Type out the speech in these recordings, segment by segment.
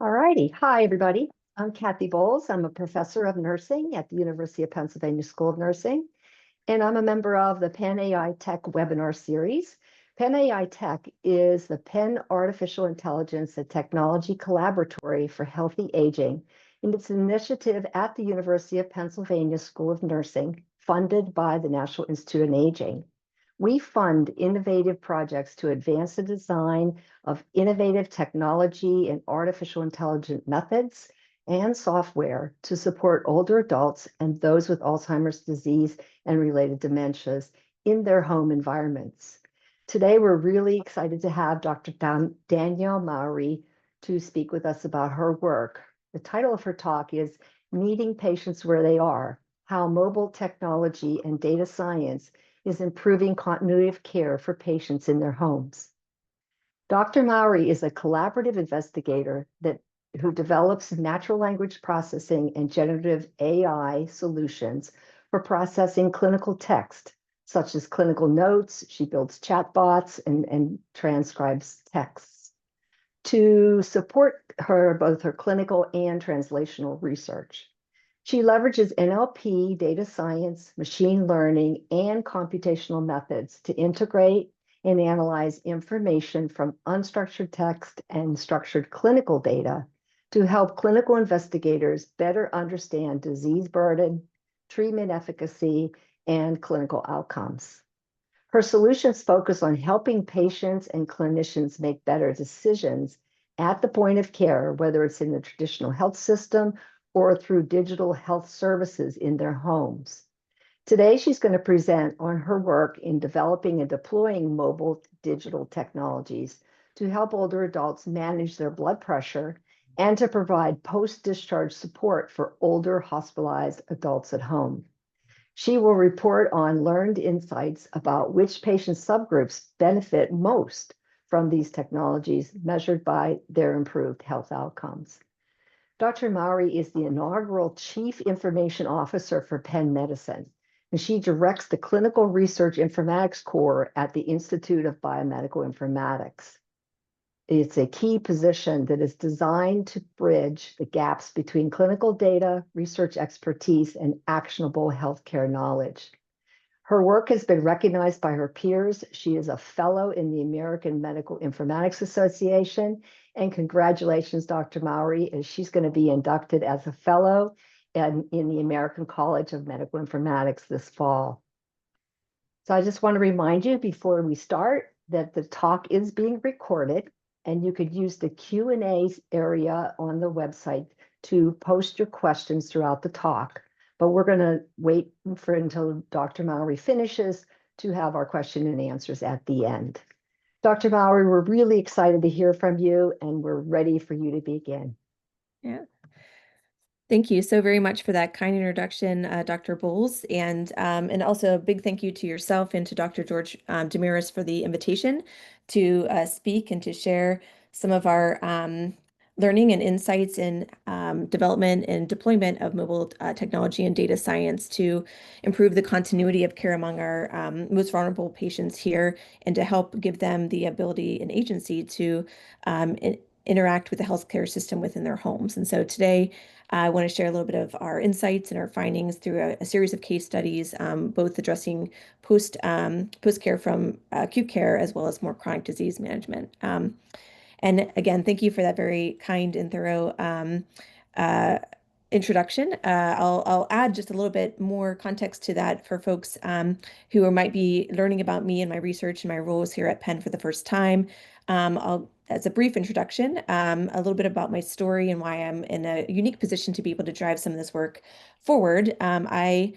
All righty. Hi, everybody. I'm Kathy Bowles. I'm a professor of nursing at the University of Pennsylvania School of Nursing, and I'm a member of the Penn AI Tech webinar series. Penn AI Tech is the Penn Artificial Intelligence and Technology Collaboratory for Healthy Aging, and it's an initiative at the University of Pennsylvania School of Nursing, funded by the National Institute on Aging. We fund innovative projects to advance the design of innovative technology and artificial intelligent methods and software to support older adults and those with Alzheimer's disease and related dementias in their home environments. Today, we're really excited to have Dr. Danielle Mowry to speak with us about her work. The title of her talk is Meeting Patients Where They Are, How Mobile Technology and Data Science is Improving Continuity of Care for Patients in Their Homes. Dr. Mowry is a collaborative investigator who develops natural language processing and generative AI solutions for processing clinical text, such as clinical notes. She builds chatbots and transcribes texts to support both her clinical and translational research. She leverages NLP, data science, machine learning, and computational methods to integrate and analyze information from unstructured text and structured clinical data to help clinical investigators better understand disease burden, treatment efficacy, and clinical outcomes. Her solutions focus on helping patients and clinicians make better decisions at the point of care, whether it's in the traditional health system or through digital health services in their homes. Today, she's going to present on her work in developing and deploying mobile digital technologies to help older adults manage their blood pressure and to provide post-discharge support for older hospitalized adults at home. She will report on learned insights about which patient subgroups benefit most from these technologies measured by their improved health outcomes. Dr. Mowry is the inaugural Chief Information Officer for Penn Medicine, and she directs the Clinical Research Informatics Core at the Institute of Biomedical Informatics. It's a key position that is designed to bridge the gaps between clinical data, research expertise, and actionable healthcare knowledge. Her work has been recognized by her peers. She is a fellow in the American Medical Informatics Association. And congratulations, Dr. Mowry, as she's going to be inducted as a fellow in the American College of Medical Informatics this fall. So I just want to remind you before we start that the talk is being recorded, and you could use the Q&A area on the website to post your questions throughout the talk. But we're going to wait until Dr. Mowry finishes to have our question and answers at the end. Dr. Mowry, we're really excited to hear from you, and we're ready for you to begin. Yeah. Thank you so very much for that kind introduction, Dr. Bowles, and also a big thank you to yourself and to Dr. George Damiris for the invitation to speak and to share some of our learning and insights in development and deployment of mobile technology and data science to improve the continuity of care among our most vulnerable patients here and to help give them the ability and agency to interact with the healthcare system within their homes. And so today, I want to share a little bit of our insights and our findings through a series of case studies, both addressing post-care from acute care as well as more chronic disease management. And again, thank you for that very kind and thorough introduction. I'll add just a little bit more context to that for folks who might be learning about me and my research and my roles here at Penn for the first time. As a brief introduction, a little bit about my story and why I'm in a unique position to be able to drive some of this work forward. I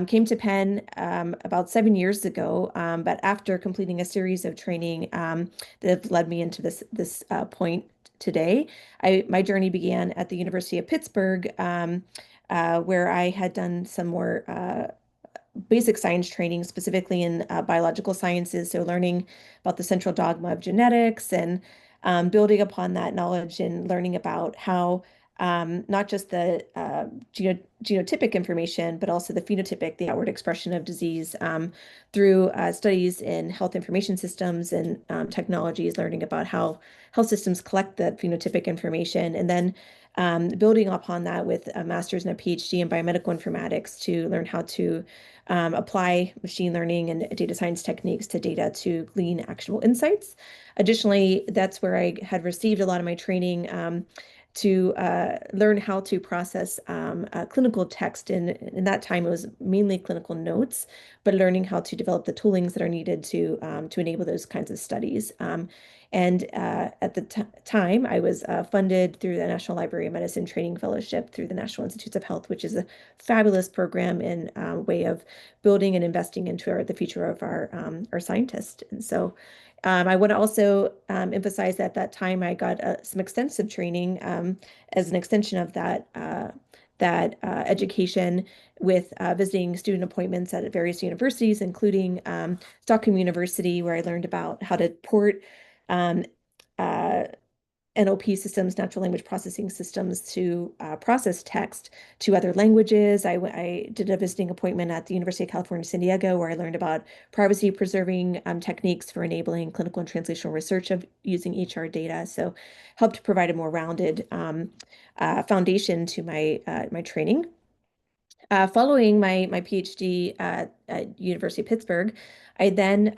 came to Penn about 7 years ago, but after completing a series of training that have led me into this point today. My journey began at the University of Pittsburgh, where I had done some more basic science training, specifically in biological sciences. So learning about the central dogma of genetics and building upon that knowledge and learning about how not just the genotypic information, but also the phenotypic, the outward expression of disease, through studies in health information systems and technologies, learning about how health systems collect that phenotypic information, and then building upon that with a master's and a PhD in biomedical informatics to learn how to apply machine learning and data science techniques to data to glean actionable insights. Additionally, that's where I had received a lot of my training to learn how to process clinical text. In that time, it was mainly clinical notes, but learning how to develop the toolings that are needed to enable those kinds of studies. And at the time, I was funded through the National Library of Medicine Training Fellowship through the National Institutes of Health, which is a fabulous program and way of building and investing into the future of our scientists. And so I want to also emphasize that at that time I got some extensive training as an extension of that education with visiting student appointments at various universities, including Stockholm University, where I learned about how to port um, uh, NLP systems, natural language processing systems, to process text to other languages. I did a visiting appointment at the University of California, San Diego, where I learned about privacy preserving techniques for enabling clinical and translational research of using EHR data. So helped provide a more rounded foundation to my training. Following my PhD at University of Pittsburgh, I then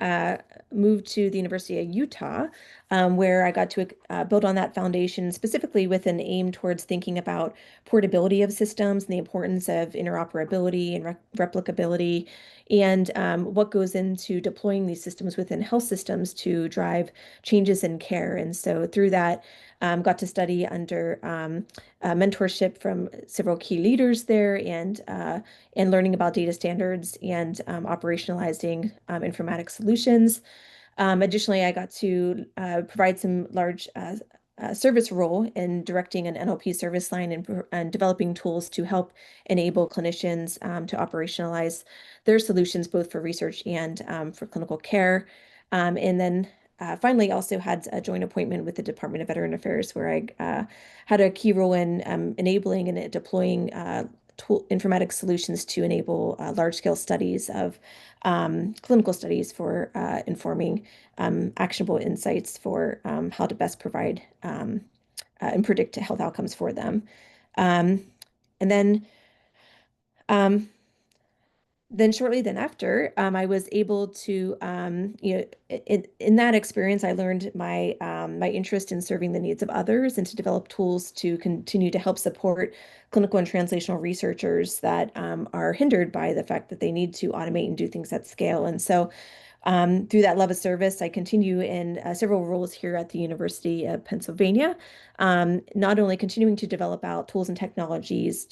moved to the University of Utah, where I got to build on that foundation, specifically with an aim towards thinking about portability of systems and the importance of interoperability and replicability, and what goes into deploying these systems within health systems to drive changes in care. And so through that, got to study under mentorship from several key leaders there, and learning about data standards and operationalizing informatics solutions. Additionally, I got to provide some large service role in directing an NLP service line and developing tools to help enable clinicians to operationalize their solutions, both for research and for clinical care. And then finally, also had a joint appointment with the Department of Veteran Affairs, where I had a key role in enabling and deploying informatics solutions to enable large-scale studies of clinical studies for informing actionable insights for how to best provide and predict health outcomes for them. Um, and um, then shortly then after, I was able to, in that experience, I learned my interest in serving the needs of others and to develop tools to continue to help support clinical and translational researchers that are hindered by the fact that they need to automate and do things at scale. And so through that love of service, I continue in several roles here at the University of Pennsylvania, not only continuing to develop out tools and technologies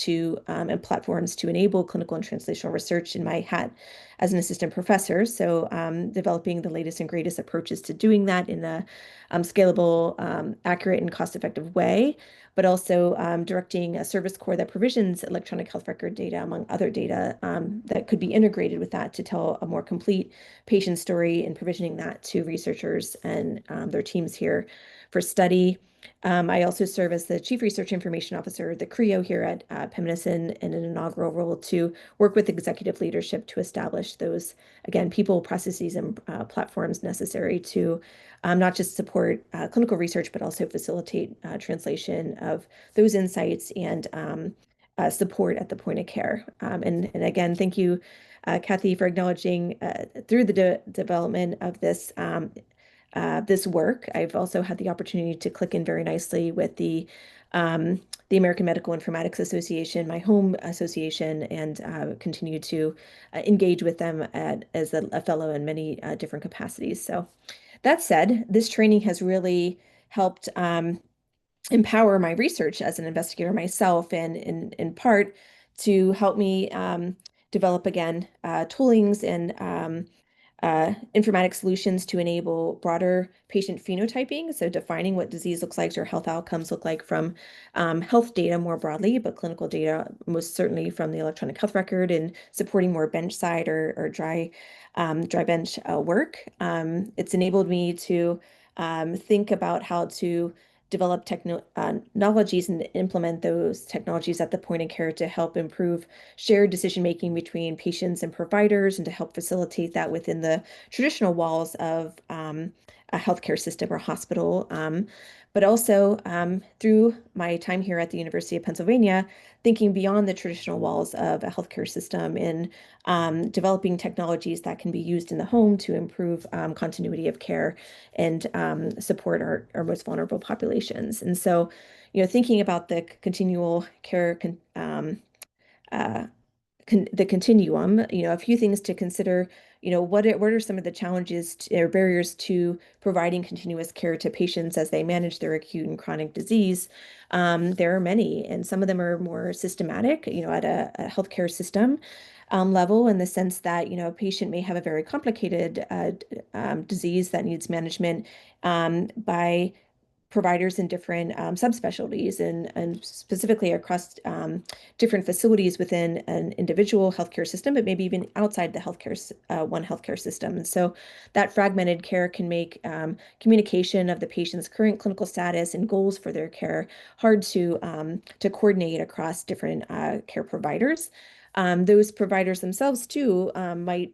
and platforms to enable clinical and translational research in my hat as an assistant professor. So developing the latest and greatest approaches to doing that in a scalable, accurate, and cost-effective way, but also directing a service core that provisions electronic health record data, among other data that could be integrated with that to tell a more complete patient story, and provisioning that to researchers and their teams here for study. I also serve as the Chief Research Information Officer, the CREO here at Penn Medicine, in an inaugural role to work with executive leadership to establish those, again, people, processes, and platforms necessary to not just support clinical research, but also facilitate translation of those insights and support at the point of care. And again, thank you, Kathy, for acknowledging through the development of this work. I've also had the opportunity to click in very nicely with the American Medical Informatics Association, my home association, and continue to engage with them as a fellow in many different capacities. So that said, this training has really helped empower my research as an investigator myself, and in part to help me develop again toolings and informatic solutions to enable broader patient phenotyping. So defining what disease looks like or health outcomes look like from health data more broadly, but clinical data most certainly from the electronic health record, and supporting more bench side or dry bench work. It's enabled me to think about how to develop technologies and implement those technologies at the point of care to help improve shared decision making between patients and providers, and to help facilitate that within the traditional walls of a healthcare system or hospital. But also through my time here at the University of Pennsylvania, thinking beyond the traditional walls of a healthcare system in developing technologies that can be used in the home to improve continuity of care and support our most vulnerable populations. And so, thinking about the continual care uh, the continuum, a few things to consider, what are some of the challenges or barriers to providing continuous care to patients as they manage their acute and chronic disease? There are many, and some of them are more systematic, at a healthcare system level, in the sense that, a patient may have a very complicated disease that needs management by providers in different subspecialties, and specifically across different facilities within an individual healthcare system, but maybe even outside the one healthcare system. And so that fragmented care can make communication of the patient's current clinical status and goals for their care hard to coordinate across different care providers. Those providers themselves too might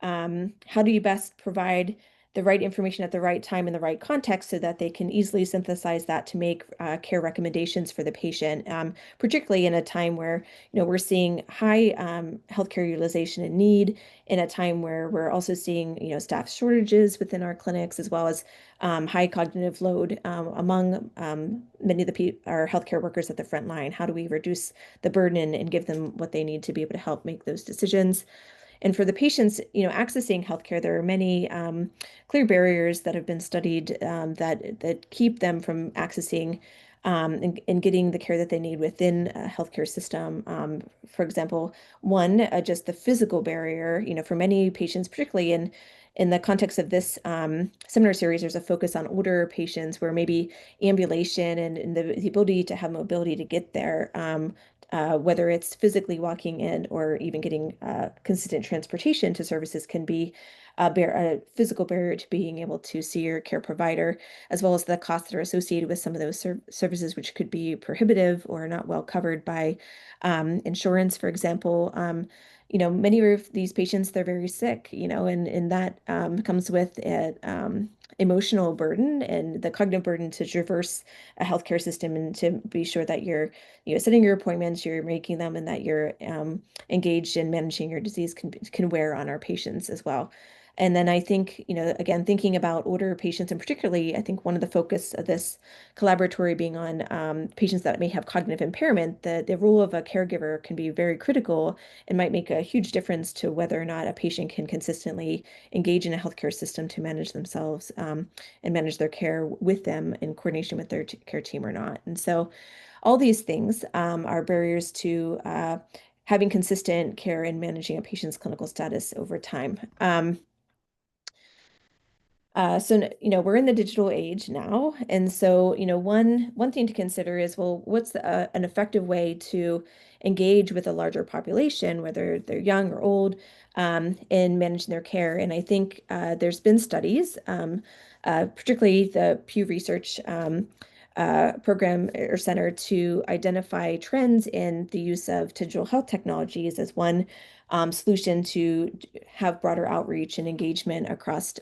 how do you best provide the right information at the right time in the right context so that they can easily synthesize that to make care recommendations for the patient, particularly in a time where, we're seeing high healthcare utilization and need, in a time where we're also seeing, staff shortages within our clinics, as well as high cognitive load among many of our healthcare workers at the front line. How do we reduce the burden and give them what they need to be able to help make those decisions? And for the patients, accessing healthcare, there are many clear barriers that have been studied that keep them from accessing and getting the care that they need within a healthcare system. For example, one, just the physical barrier. For many patients, particularly in the context of this seminar series, there's a focus on older patients where maybe ambulation and the ability to have mobility to get there, whether it's physically walking in or even getting consistent transportation to services, can be a physical barrier to being able to see your care provider, as well as the costs that are associated with some of those services, which could be prohibitive or not well covered by insurance, for example. Many of these patients, they're very sick, and that comes with an emotional burden and the cognitive burden to traverse a healthcare system, and to be sure that you're, setting your appointments, you're making them, and that you're engaged in managing your disease can wear on our patients as well. And then I think, again, thinking about older patients, and particularly, I think one of the focus of this collaboratory being on patients that may have cognitive impairment, the role of a caregiver can be very critical and might make a huge difference to whether or not a patient can consistently engage in a healthcare system to manage themselves and manage their care with them in coordination with their care team or not. And so all these things are barriers to having consistent care and managing a patient's clinical status over time. So, we're in the digital age now. And so, one thing to consider is, well, what's an effective way to engage with a larger population, whether they're young or old, in managing their care? And I think there's been studies, particularly the Pew Research program or center, to identify trends in the use of digital health technologies as one solution to have broader outreach and engagement across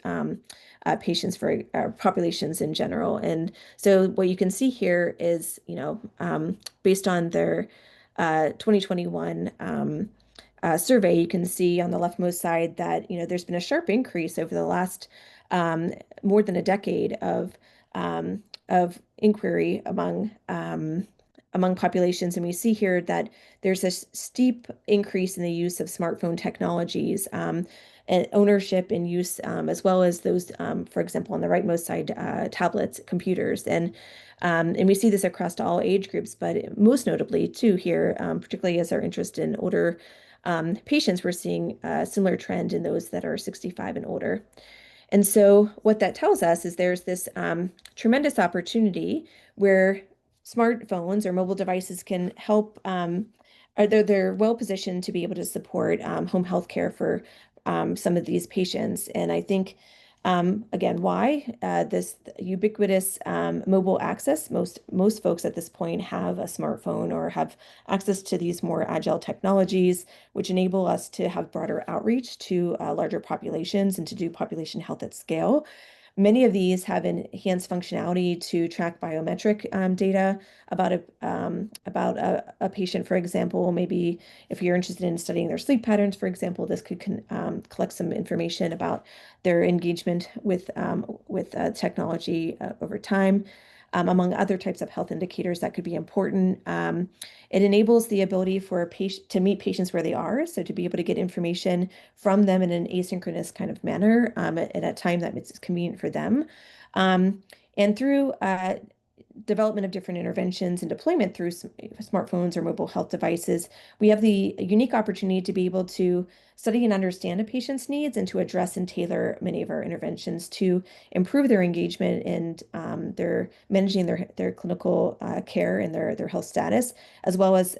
patients for populations in general. And so what you can see here is, based on their 2021 survey, you can see on the leftmost side that, there's been a sharp increase over the last more than a decade of inquiry among populations. And we see here that there's a steep increase in the use of smartphone technologies, and ownership and use, as well as those, for example, on the rightmost side, tablets, computers. And we see this across all age groups, but most notably too here, particularly as our interest in older patients, we're seeing a similar trend in those that are 65 and older. And so what that tells us is there's this tremendous opportunity where smartphones or mobile devices can help, or they're well positioned to be able to support home health care for some of these patients. And I think Again, why? This ubiquitous mobile access. Most folks at this point have a smartphone or have access to these more agile technologies, which enable us to have broader outreach to larger populations and to do population health at scale. Many of these have enhanced functionality to track biometric data about a patient, for example. Maybe if you're interested in studying their sleep patterns, for example, this could collect some information about their engagement with technology over time. Among other types of health indicators that could be important. It enables the ability for a patient to meet patients where they are, so to be able to get information from them in an asynchronous kind of manner at a time that is convenient for them. And through development of different interventions and deployment through smartphones or mobile health devices, we have the unique opportunity to be able to study and understand a patient's needs and to address and tailor many of our interventions to improve their engagement and their managing their clinical care and their health status, as well as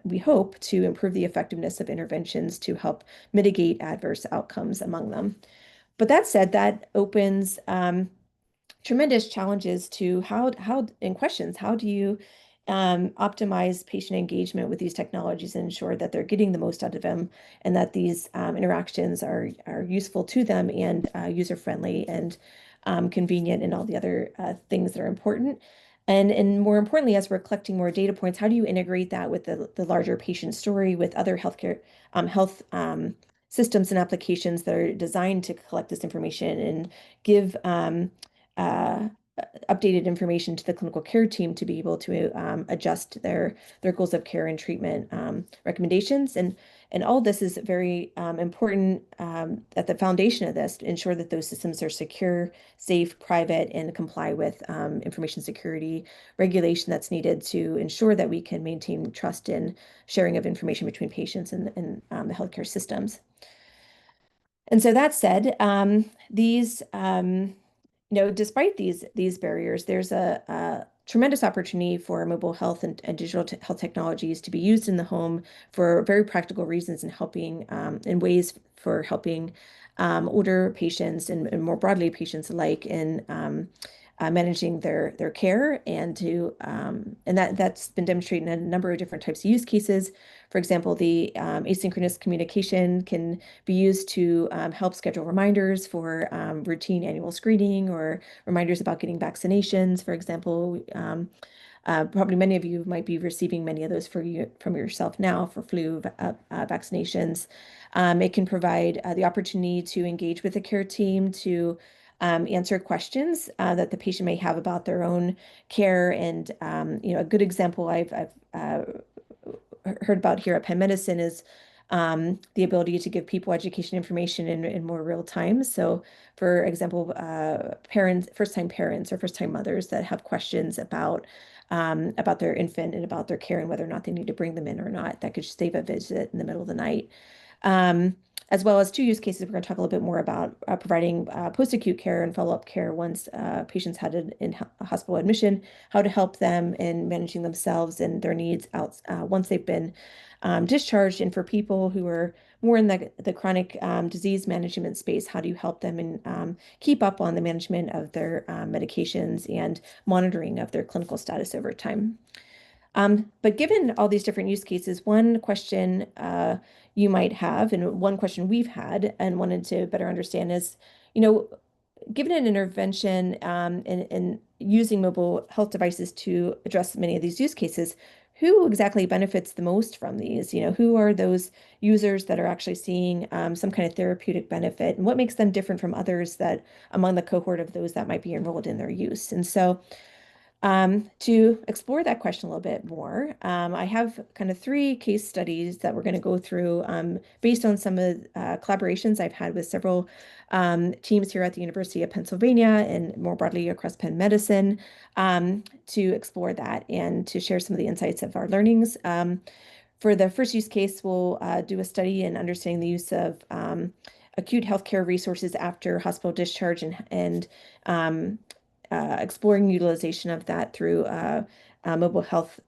we hope to improve the effectiveness of interventions to help mitigate adverse outcomes among them. But that said, that opens tremendous challenges to how and questions. How do you optimize patient engagement with these technologies and ensure that they're getting the most out of them and that these interactions are useful to them and user-friendly and convenient and all the other things that are important. And more importantly, as we're collecting more data points, how do you integrate that with the larger patient story, with other healthcare health systems and applications that are designed to collect this information and give uh, updated information to the clinical care team to be able to adjust their goals of care and treatment recommendations. And all this is very important at the foundation of this to ensure that those systems are secure, safe, private, and comply with information security regulation that's needed to ensure that we can maintain trust in sharing of information between patients and the healthcare systems. And so that said, despite these barriers, there's a tremendous opportunity for mobile health and digital health technologies to be used in the home for very practical reasons and helping in ways for helping older patients and more broadly patients alike in managing their care and that's been demonstrated in a number of different types of use cases. For example, the asynchronous communication can be used to help schedule reminders for routine annual screening or reminders about getting vaccinations. For example, probably many of you might be receiving many of those from yourself now for flu vaccinations. It can provide the opportunity to engage with the care team to answer questions that the patient may have about their own care. And a good example I've heard about here at Penn Medicine is the ability to give people education information in more real time. So, for example, first-time parents or first-time mothers that have questions about their infant and about their care and whether or not they need to bring them in or not, that could save a visit in the middle of the night. As well as two use cases we're going to talk a little bit more about providing post-acute care and follow-up care once patients had a hospital admission, how to help them in managing themselves and their needs out once they've been discharged. And for people who are more in the chronic disease management space, how do you help them and keep up on the management of their medications and monitoring of their clinical status over time? But given all these different use cases, one question you might have, and one question we've had and wanted to better understand is, given an intervention in using mobile health devices to address many of these use cases, who exactly benefits the most from these? Who are those users that are actually seeing some kind of therapeutic benefit, and what makes them different from others that among the cohort of those that might be enrolled in their use? And so to explore that question a little bit more, I have kind of three case studies that we're going to go through based on some of collaborations I've had with several teams here at the University of Pennsylvania and more broadly across Penn Medicine to explore that and to share some of the insights of our learnings. For the first use case, we'll do a study in understanding the use of acute healthcare resources after hospital discharge and exploring utilization of that through mobile health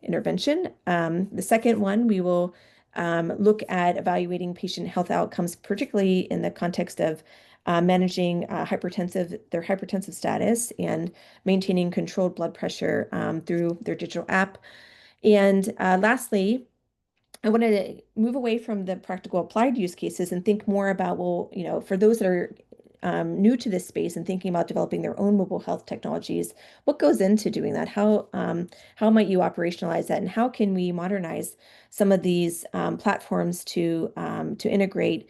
intervention. The second one, we will look at evaluating patient health outcomes, particularly in the context of managing their hypertensive status and maintaining controlled blood pressure through their digital app. And lastly, I wanted to move away from the practical applied use cases and think more about, well, for those that are new to this space and thinking about developing their own mobile health technologies, what goes into doing that? How might you operationalize that? And how can we modernize some of these platforms to integrate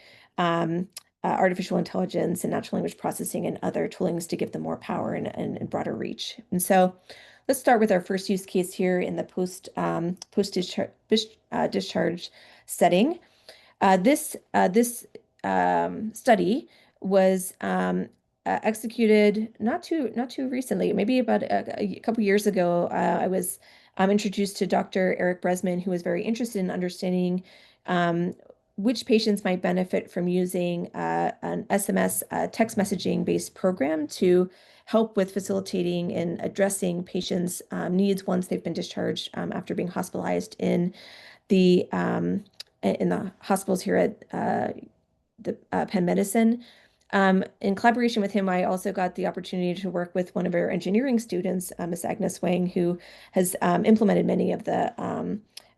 artificial intelligence and natural language processing and other toolings to give them more power and broader reach? And so let's start with our first use case here in the post discharge setting. This study was executed not too recently, maybe about a couple years ago. I was introduced to Dr. Eric Bresman, who was very interested in understanding which patients might benefit from using an SMS text messaging based program to help with facilitating and addressing patients' needs once they've been discharged after being hospitalized in the hospitals here at the Penn Medicine. In collaboration with him, I also got the opportunity to work with one of our engineering students, Ms. Agnes Wang, who has implemented many of the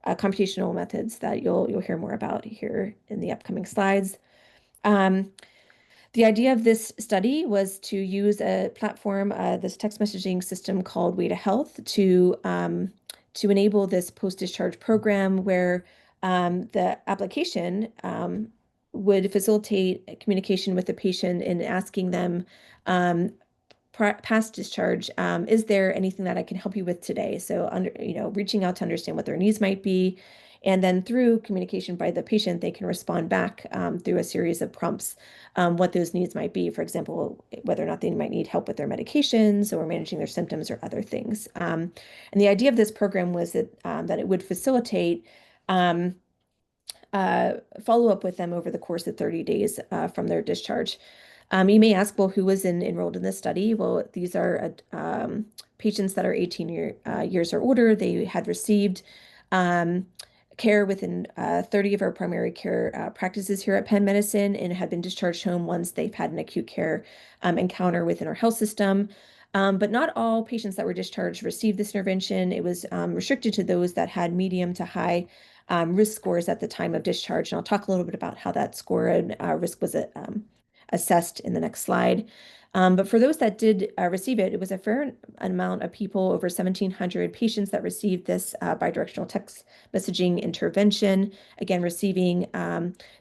computational methods that you'll hear more about here in the upcoming slides. The idea of this study was to use a platform, this text messaging system called Way to Health, to enable this post-discharge program where the application would facilitate communication with the patient and asking them past discharge, is there anything that I can help you with today? So, reaching out to understand what their needs might be. And then through communication by the patient, they can respond back through a series of prompts, what those needs might be. For example, whether or not they might need help with their medications or managing their symptoms or other things. And the idea of this program was that it would facilitate follow up with them over the course of 30 days from their discharge. You may ask, well, who was enrolled in this study? Well, these are patients that are 18 years or older. They had received care within 30 of our primary care practices here at Penn Medicine and had been discharged home once they've had an acute care encounter within our health system. But not all patients that were discharged received this intervention. It was restricted to those that had medium to high risk scores at the time of discharge. And I'll talk a little bit about how that score and risk was assessed in the next slide. But for those that did receive it, it was a fair amount of people, over 1,700 patients that received this bidirectional text messaging intervention, again, receiving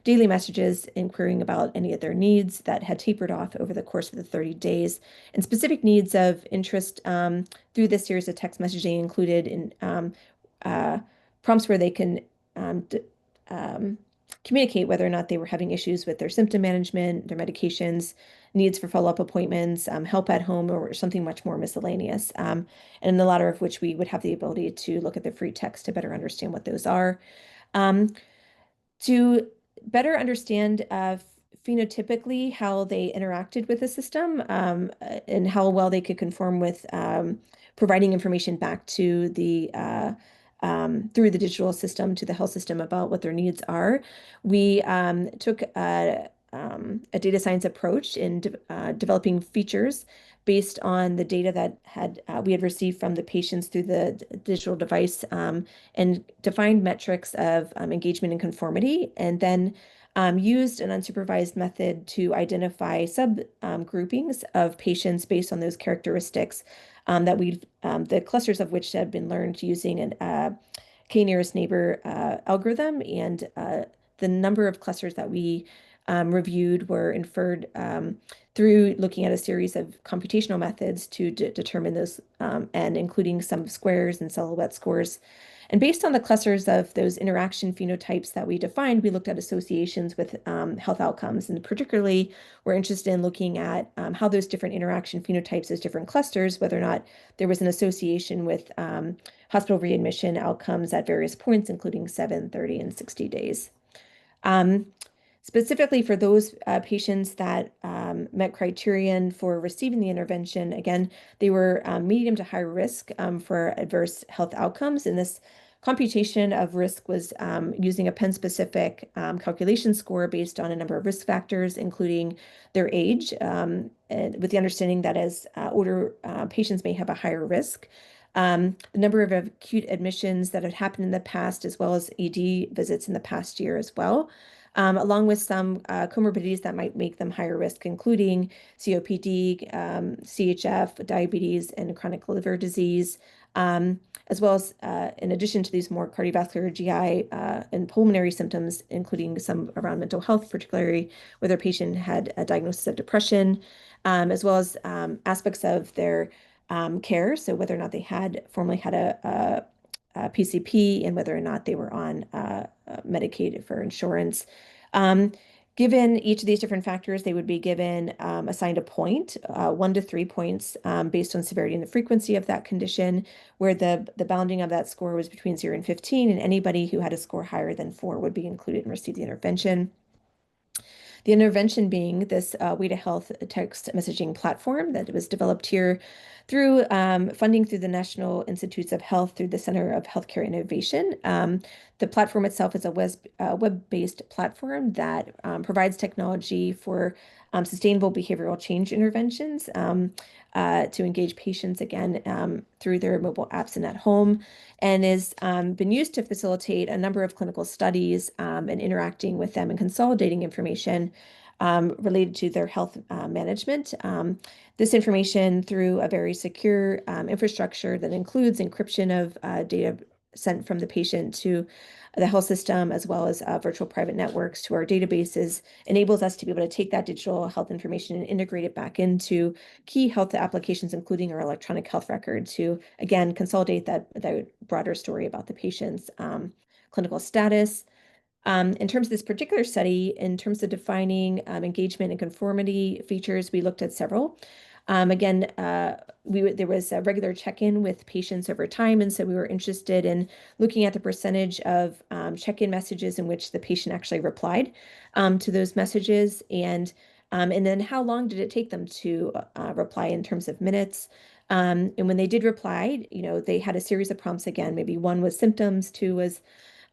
daily messages inquiring about any of their needs that had tapered off over the course of the 30 days. And specific needs of interest through this series of text messaging included in prompts where they can communicate whether or not they were having issues with their symptom management, their medications, needs for follow-up appointments, help at home, or something much more miscellaneous. And in the latter of which we would have the ability to look at the free text to better understand what those are. To better understand phenotypically how they interacted with the system and how well they could conform with providing information back to the through the digital system to the health system about what their needs are. We took a data science approach in developing features based on the data that we had received from the patients through the digital device and defined metrics of engagement and conformity, and then used an unsupervised method to identify groupings of patients based on those characteristics that the clusters of which had been learned using an k-nearest neighbor algorithm, and the number of clusters that we reviewed were inferred through looking at a series of computational methods to determine those, and including some squares and silhouette scores. And based on the clusters of those interaction phenotypes that we defined, we looked at associations with health outcomes. And particularly, we're interested in looking at how those different interaction phenotypes as different clusters, whether or not there was an association with hospital readmission outcomes at various points, including 7, 30, and 60 days. Specifically for those patients that met criterion for receiving the intervention, again, they were medium to high risk for adverse health outcomes. And this computation of risk was using a pen-specific calculation score based on a number of risk factors, including their age, and with the understanding that as older patients may have a higher risk. The number of acute admissions that had happened in the past, as well as ED visits in the past year as well, along with some comorbidities that might make them higher risk, including COPD, CHF, diabetes, and chronic liver disease, as well as, in addition to these more cardiovascular, GI, and pulmonary symptoms, including some around mental health, particularly whether a patient had a diagnosis of depression, as well as aspects of their care, so whether or not they had formerly had a PCP and whether or not they were on Medicaid for insurance. Given each of these different factors, they would be given assigned a point, 1 to 3 points, based on severity and the frequency of that condition, where the bounding of that score was between 0 and 15, and anybody who had a score higher than 4 would be included and receive the intervention. The intervention being this Way to Health text messaging platform that was developed here through funding through the National Institutes of Health through the Center of Healthcare Innovation. The platform itself is a web-based platform that provides technology for sustainable behavioral change interventions to engage patients again through their mobile apps and at home, and has been used to facilitate a number of clinical studies and interacting with them and consolidating information related to their health management. This information through a very secure infrastructure that includes encryption of data sent from the patient to the health system, as well as virtual private networks to our databases, enables us to be able to take that digital health information and integrate it back into key health applications, including our electronic health record, to, again, consolidate that broader story about the patient's clinical status. In terms of this particular study, in terms of defining engagement and conformity features, we looked at several. Again, there was a regular check-in with patients over time, and so we were interested in looking at the percentage of check-in messages in which the patient actually replied to those messages, and then how long did it take them to reply in terms of minutes. And when they did reply, they had a series of prompts again. Maybe one was symptoms, two was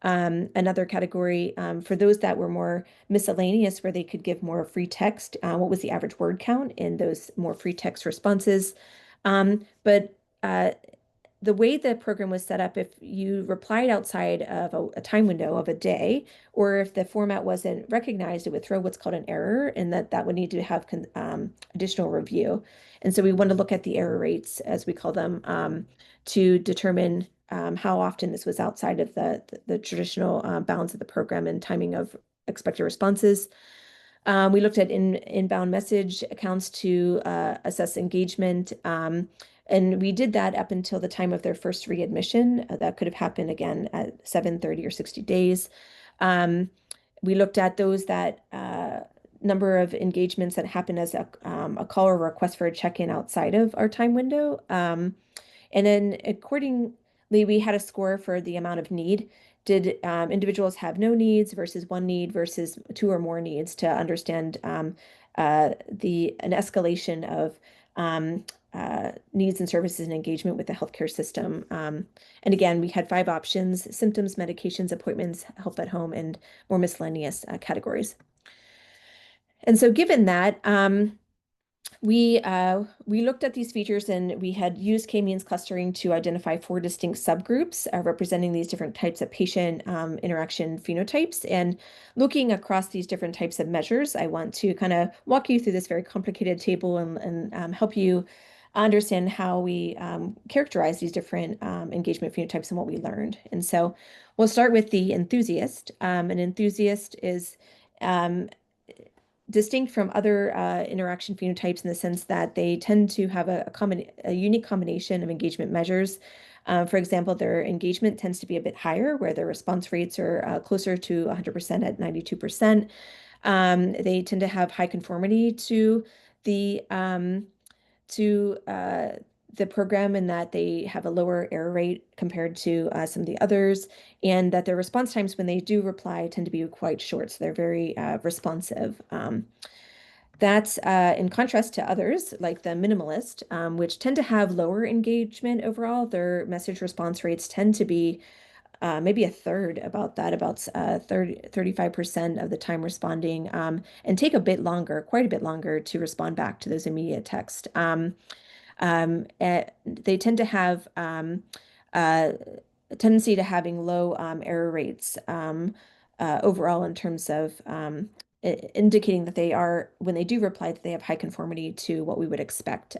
another category for those that were more miscellaneous, where they could give more free text. What was the average word count in those more free text responses? But the way the program was set up, if you replied outside of a time window of a day, or if the format wasn't recognized, it would throw what's called an error, and that would need to have additional review. And so we want to look at the error rates, as we call them, to determine how often this was outside of the traditional bounds of the program and timing of expected responses. We looked at inbound message accounts to assess engagement. And we did that up until the time of their first readmission. That could have happened again at 7, 30, or 60 days. We looked at those that number of engagements that happened as a call or request for a check-in outside of our time window. And then accordingly, we had a score for the amount of need. Did individuals have no needs versus one need versus 2 or more needs, to understand an escalation of needs and services and engagement with the healthcare system. And again, we had 5 options: symptoms, medications, appointments, help at home, and more miscellaneous categories. And so given that, we looked at these features, and we had used k-means clustering to identify 4 distinct subgroups representing these different types of patient interaction phenotypes. And looking across these different types of measures, I want to kind of walk you through this very complicated table and help you understand how we characterize these different engagement phenotypes and what we learned. And so we'll start with the enthusiast. An enthusiast is distinct from other interaction phenotypes in the sense that they tend to have a unique combination of engagement measures. For example, their engagement tends to be a bit higher, where their response rates are closer to 100% at 92%. They tend to have high conformity to the program, in that they have a lower error rate compared to some of the others, and that their response times when they do reply tend to be quite short, so they're very responsive. That's in contrast to others, like the minimalist, which tend to have lower engagement overall. Their message response rates tend to be maybe a third about that, about 35% of the time responding, and take a bit longer, quite a bit longer to respond back to those immediate texts. They tend to have a tendency to having low error rates overall in terms of indicating that they are, when they do reply, that they have high conformity to what we would expect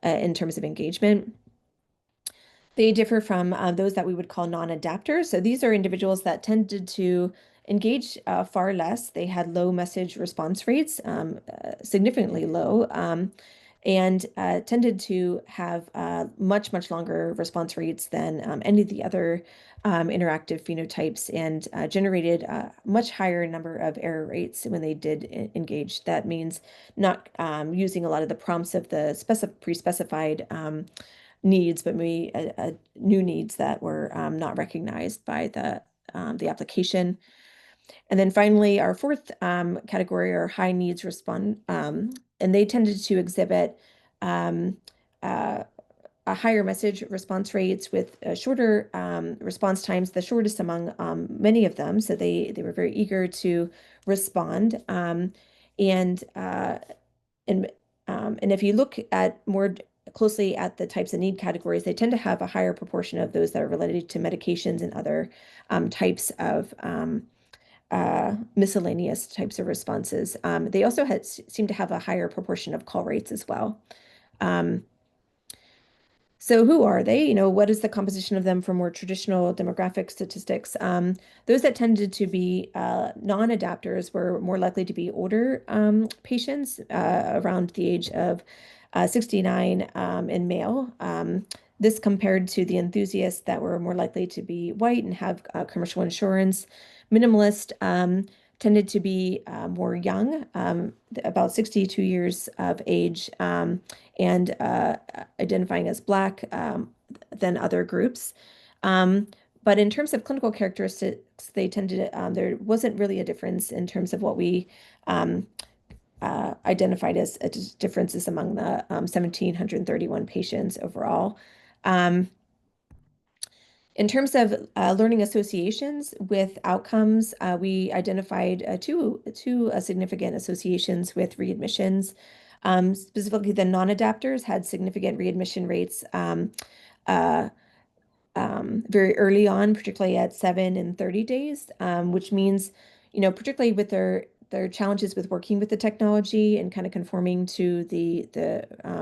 in terms of engagement. They differ from those that we would call non-adapters. So these are individuals that tended to engage far less. They had low message response rates, significantly low, and tended to have much, much longer response rates than any of the other interactive phenotypes, and generated a much higher number of error rates when they did engage. That means not using a lot of the prompts of the pre-specified needs, but maybe new needs that were not recognized by the application. And then finally, our fourth category are high needs respond, and they tended to exhibit a higher message response rates with shorter response times, the shortest among many of them. So they were very eager to respond. And if you look at more closely at the types of need categories, they tend to have a higher proportion of those that are related to medications and other types of miscellaneous types of responses. They also seem to have a higher proportion of call rates as well. So who are they? What is the composition of them for more traditional demographic statistics? Those that tended to be non-adapters were more likely to be older patients around the age of 69 in male. This compared to the enthusiasts that were more likely to be white and have commercial insurance. Minimalist tended to be more young, about 62 years of age, and identifying as Black than other groups. But in terms of clinical characteristics, they tended there wasn't really a difference in terms of what we identified as differences among the 1,731 patients overall. In terms of learning associations with outcomes, we identified two significant associations with readmissions. Specifically, the non-adapters had significant readmission rates very early on, particularly at 7 and 30 days, which means, particularly with their challenges with working with the technology and kind of conforming to the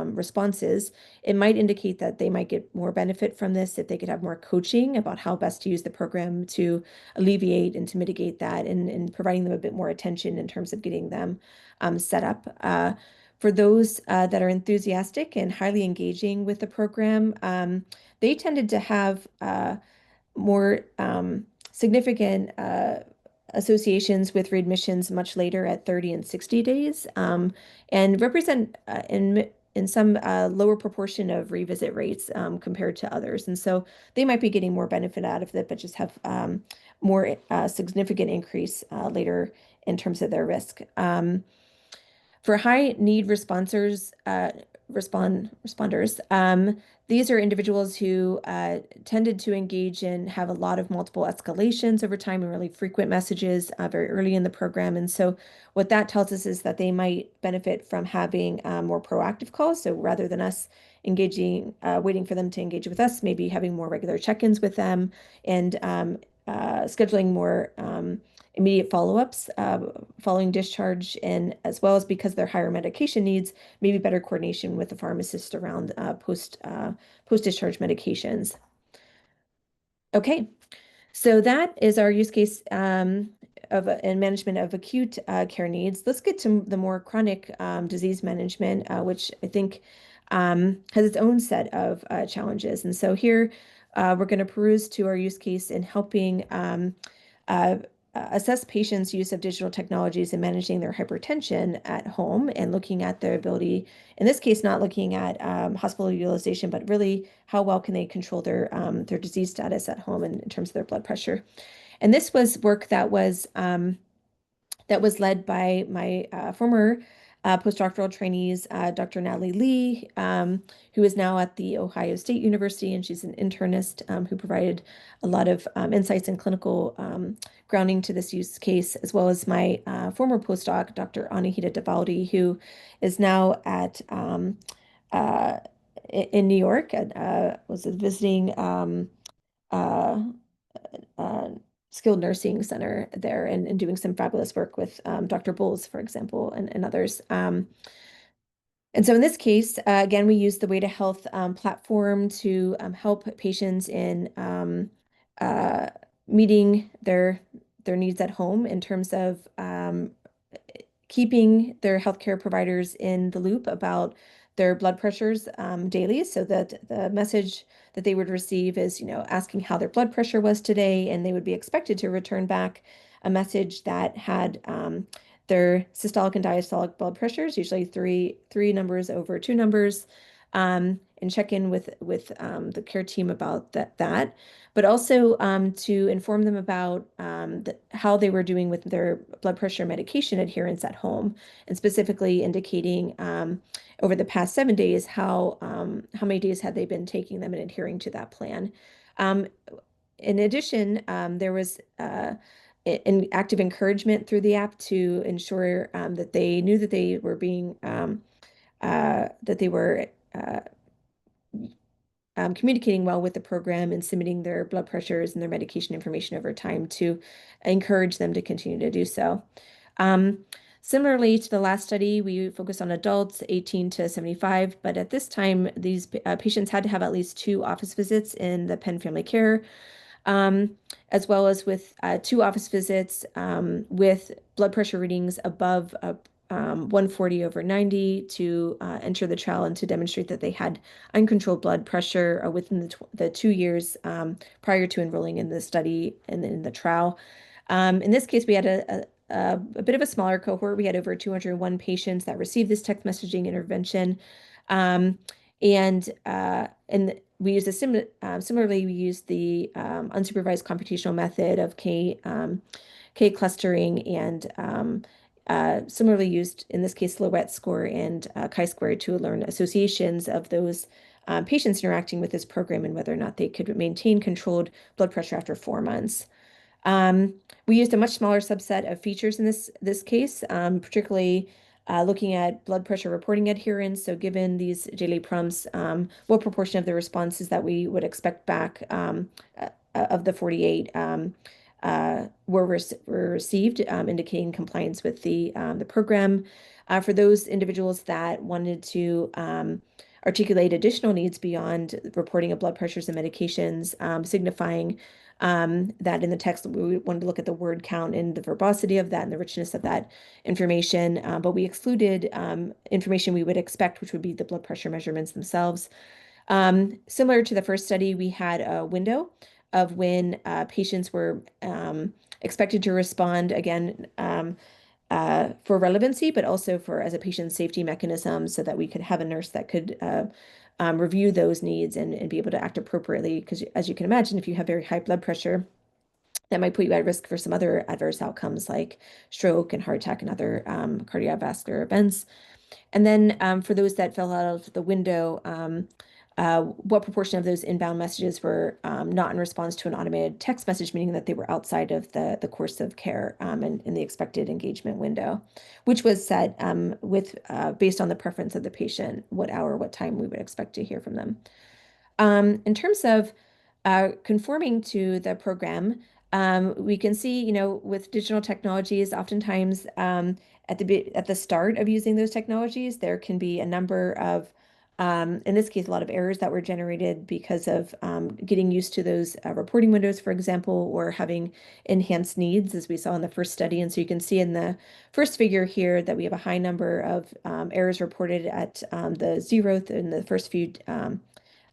responses, it might indicate that they might get more benefit from this if they could have more coaching about how best to use the program to alleviate and to mitigate that, and providing them a bit more attention in terms of getting them set up. For those that are enthusiastic and highly engaging with the program, they tended to have more significant associations with readmissions much later at 30 and 60 days, and represent in some lower proportion of revisit rates compared to others. And so they might be getting more benefit out of it, but just have more significant increase later in terms of their risk. For high need responders, these are individuals who tended to engage and have a lot of multiple escalations over time and really frequent messages very early in the program. And so what that tells us is that they might benefit from having more proactive calls. So rather than us engaging, waiting for them to engage with us, maybe having more regular check-ins with them, and scheduling more immediate follow-ups following discharge, and as well as, because their higher medication needs, maybe better coordination with the pharmacist around post-discharge medications. Okay, so that is our use case in management of acute care needs. Let's get to the more chronic disease management, which I think has its own set of challenges. And so here we're going to peruse to our use case in helping assess patients' use of digital technologies and managing their hypertension at home, and looking at their ability, in this case, not looking at hospital utilization, but really how well can they control their disease status at home in terms of their blood pressure. And this was work that was led by my former postdoctoral trainees, Dr. Natalie Lee, who is now at the Ohio State University, and she's an internist who provided a lot of insights and clinical grounding to this use case, as well as my former postdoc, Dr. Anahita Devaldi, who is now at in New York and was visiting uh, uh, skilled nursing center there and doing some fabulous work with Dr. Bowles, for example, and others. And so in this case, again, we use the Way to Health platform to help patients in uh, meeting their needs at home in terms of keeping their healthcare providers in the loop about their blood pressures daily, so that the message that they would receive is, asking how their blood pressure was today, and they would be expected to return back a message that had their systolic and diastolic blood pressures, usually three numbers over two numbers, and check in with the care team about that, but also to inform them about how they were doing with their blood pressure medication adherence at home, and specifically indicating over the past 7 days how many days had they been taking them and adhering to that plan. In addition, there was an active encouragement through the app to ensure that they knew that they were being that they were communicating well with the program and submitting their blood pressures and their medication information over time to encourage them to continue to do so. Similarly to the last study, we focused on adults 18 to 75, but at this time, these patients had to have at least 2 office visits in the Penn Family Care, as well as with 2 office visits with blood pressure readings above 140 over 90 to enter the trial and to demonstrate that they had uncontrolled blood pressure within the 2 years prior to enrolling in the study and in the trial. In this case, we had a bit of a smaller cohort. We had over 201 patients that received this text messaging intervention. And we used similarly, we used the unsupervised computational method of K clustering, and similarly used, in this case, Lowett score and chi-square to learn associations of those patients interacting with this program and whether or not they could maintain controlled blood pressure after 4 months. We used a much smaller subset of features in this case, particularly looking at blood pressure reporting adherence. So given these daily prompts, what proportion of the responses that we would expect back of the 48 were received, indicating compliance with the program. For those individuals that wanted to articulate additional needs beyond reporting of blood pressures and medications, signifying that in the text, we wanted to look at the word count and the verbosity of that and the richness of that information, but we excluded information we would expect, which would be the blood pressure measurements themselves. Similar to the first study, we had a window of when patients were expected to respond, again, for relevancy, but also for as a patient safety mechanism, so that we could have a nurse that could review those needs and be able to act appropriately. Because as you can imagine, if you have very high blood pressure, that might put you at risk for some other adverse outcomes like stroke and heart attack and other cardiovascular events. And then for those that fell out of the window, what proportion of those inbound messages were not in response to an automated text message, meaning that they were outside of the course of care and in the expected engagement window, which was set with based on the preference of the patient, what hour, what time we would expect to hear from them. In terms of conforming to the program, we can see, with digital technologies, oftentimes at the start of using those technologies, there can be a number of, in this case, a lot of errors that were generated because of getting used to those reporting windows, for example, or having enhanced needs, as we saw in the first study. And so you can see in the first figure here that we have a high number of errors reported at the 0th in the first few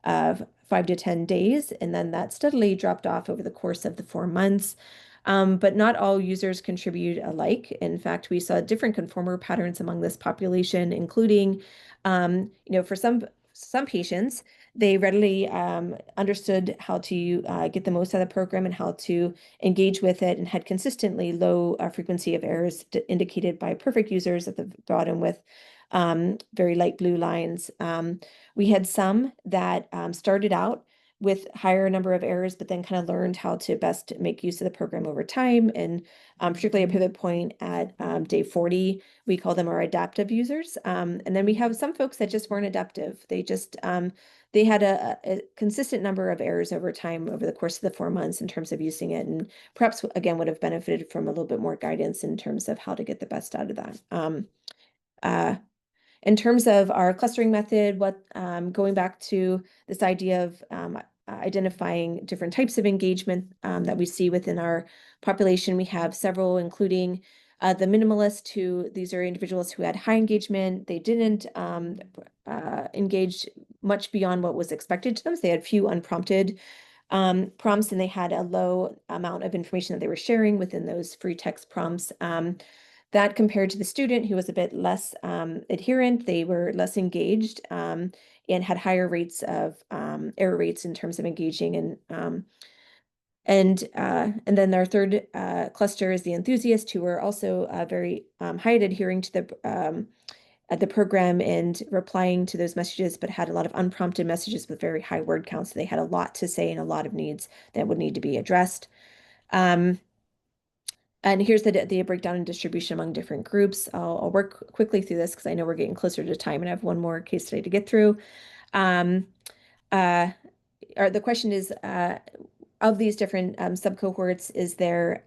of 5 to 10 days, and then that steadily dropped off over the course of the 4 months. But not all users contribute alike. In fact, we saw different conformer patterns among this population, including, for some some patients, they readily understood how to get the most out of the program and how to engage with it, and had consistently low frequency of errors indicated by perfect users at the bottom with very light blue lines. We had some that started out with higher number of errors, but then kind of learned how to best make use of the program over time. And particularly a pivot point at day 40, we call them our adaptive users. And then we have some folks that just weren't adaptive. They just, they had a consistent number of errors over time over the course of the 4 months in terms of using it. And perhaps, again, would have benefited from a little bit more guidance in terms of how to get the best out of that. In terms of our clustering method, going back to this idea of identifying different types of engagement that we see within our population, we have several, including the minimalist, these are individuals who had high engagement. They didn't engage much beyond what was expected to them. So they had few unprompted prompts, and they had a low amount of information that they were sharing within those free text prompts. That compared to the student who was a bit less adherent, they were less engaged and had higher rates of error rates in terms of engaging. And then our third cluster is the enthusiasts, who were also very high at adhering to the program and replying to those messages, but had a lot of unprompted messages with very high word counts. So they had a lot to say and a lot of needs that would need to be addressed. And here's the breakdown and distribution among different groups. I'll work quickly through this because I know we're getting closer to time and I have one more case study to get through. The question is, of these different subcohorts, is there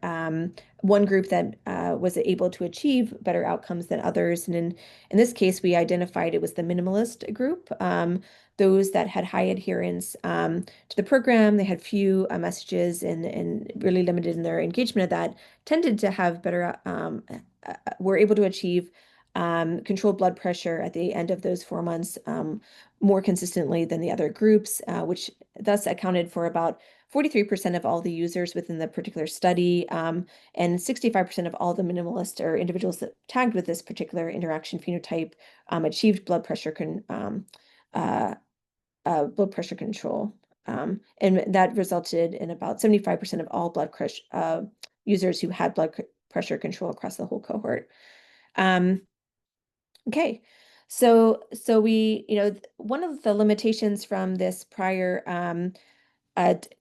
one group that was able to achieve better outcomes than others? And in this case, we identified it was the minimalist group, those that had high adherence to the program. They had few messages and really limited in their engagement of that, tended to have better, were able to achieve controlled blood pressure at the end of those 4 months more consistently than the other groups, which thus accounted for about 43% of all the users within the particular study, and 65% of all the minimalist or individuals that tagged with this particular interaction phenotype achieved blood pressure control. And that resulted in about 75% of all blood pressure users who had blood pressure control across the whole cohort. Okay, so we, one of the limitations from this prior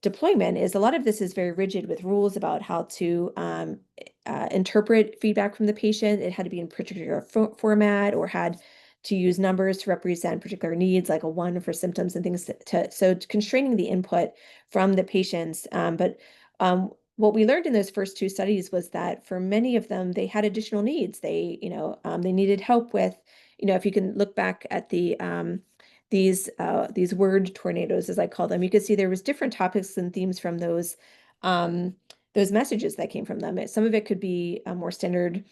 deployment is a lot of this is very rigid with rules about how to interpret feedback from the patient. It had to be in particular format, or had to use numbers to represent particular needs, like a 1 for symptoms and things, so constraining the input from the patients. But what we learned in those first 2 studies was that for many of them, they had additional needs. They, they needed help with, if you can look back at these word tornadoes, as I call them, you could see there was different topics and themes from those messages that came from them. Some of it could be a more standard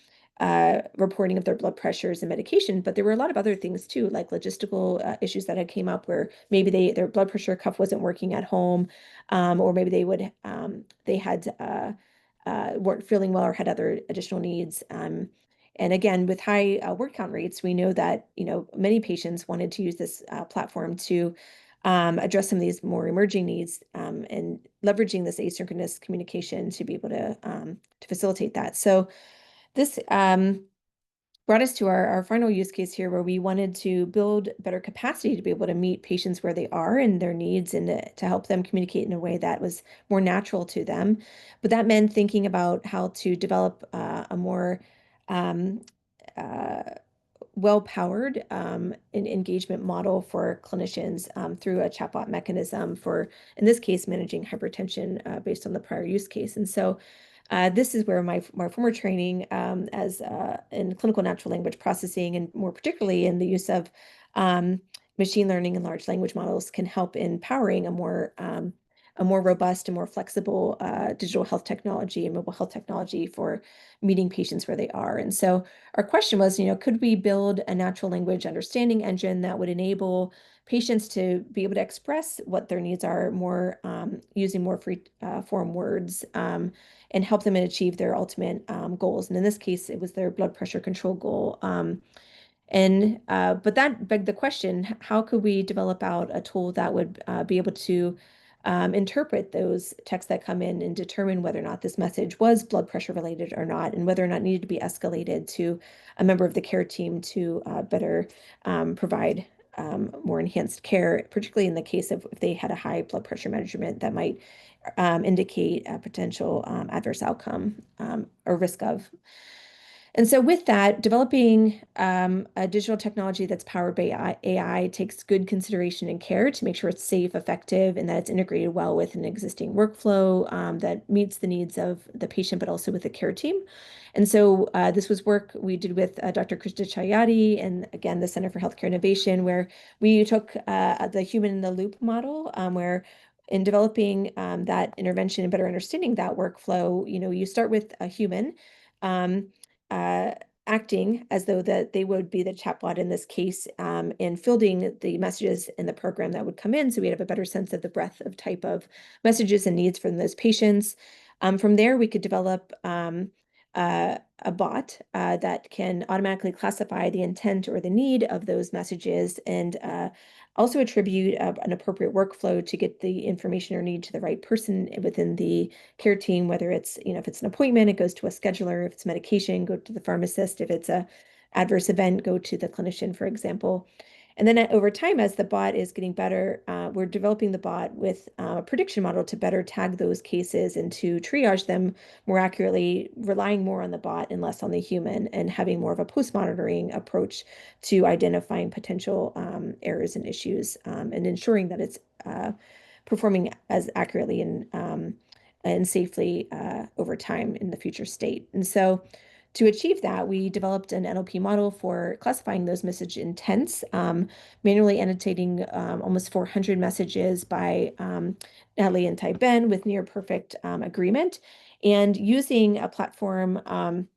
reporting of their blood pressures and medication, but there were a lot of other things too, like logistical issues that had came up, where maybe their blood pressure cuff wasn't working at home, or maybe they had weren't feeling well or had other additional needs. And again, with high word count rates, we know that many patients wanted to use this platform to address some of these more emerging needs, and leveraging this asynchronous communication to be able to facilitate that. So this brought us to our final use case here, where we wanted to build better capacity to be able to meet patients where they are and their needs, and to help them communicate in a way that was more natural to them. But that meant thinking about how to develop a more well-powered engagement model for clinicians through a chatbot mechanism for, in this case, managing hypertension based on the prior use case. And so this is where my former training as in clinical natural language processing, and more particularly in the use of machine learning and large language models, can help in powering a more robust and more flexible digital health technology and mobile health technology for meeting patients where they are. And so our question was, could we build a natural language understanding engine that would enable patients to be able to express what their needs are more using more free form words, and help them achieve their ultimate goals. And in this case, it was their blood pressure control goal. And but that begged the question, how could we develop out a tool that would be able to interpret those texts that come in and determine whether or not this message was blood pressure related or not, and whether or not needed to be escalated to a member of the care team to better provide more enhanced care, particularly in the case of if they had a high blood pressure measurement that might indicate a potential adverse outcome or risk of. And so with that, developing a digital technology that's powered by AI takes good consideration and care to make sure it's safe, effective, and that it's integrated well with an existing workflow that meets the needs of the patient, but also with the care team. And so this was work we did with Dr. Krishna Chayati and again, the Center for Healthcare Innovation, where we took the human in the loop model, where in developing that intervention and better understanding that workflow, you start with a human. Um, uh, acting as though that they would be the chatbot in this case, and fielding the messages in the program that would come in, so we'd have a better sense of the breadth of type of messages and needs from those patients. From there, we could develop a bot that can automatically classify the intent or the need of those messages and also attribute an appropriate workflow to get the information or need to the right person within the care team, whether it's, if it's an appointment, it goes to a scheduler. If it's medication, go to the pharmacist. If it's a adverse event, go to the clinician, for example. And then over time, as the bot is getting better, we're developing the bot with a prediction model to better tag those cases and to triage them more accurately, relying more on the bot and less on the human, and having more of a post-monitoring approach to identifying potential errors and issues, and ensuring that it's performing as accurately and safely over time in the future state. And so to achieve that, we developed an NLP model for classifying those message intents, manually annotating almost 400 messages by Natalie and Tai Ben with near perfect agreement, and using a platform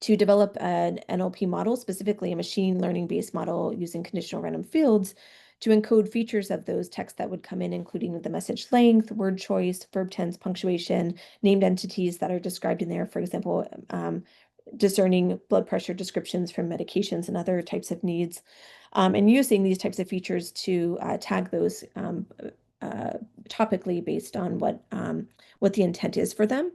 to develop an NLP model, specifically a machine learning based model using conditional random fields to encode features of those texts that would come in, including the message length, word choice, verb tense, punctuation, named entities that are described in there, for example, discerning blood pressure descriptions from medications and other types of needs, and using these types of features to tag those topically based on what the intent is for them.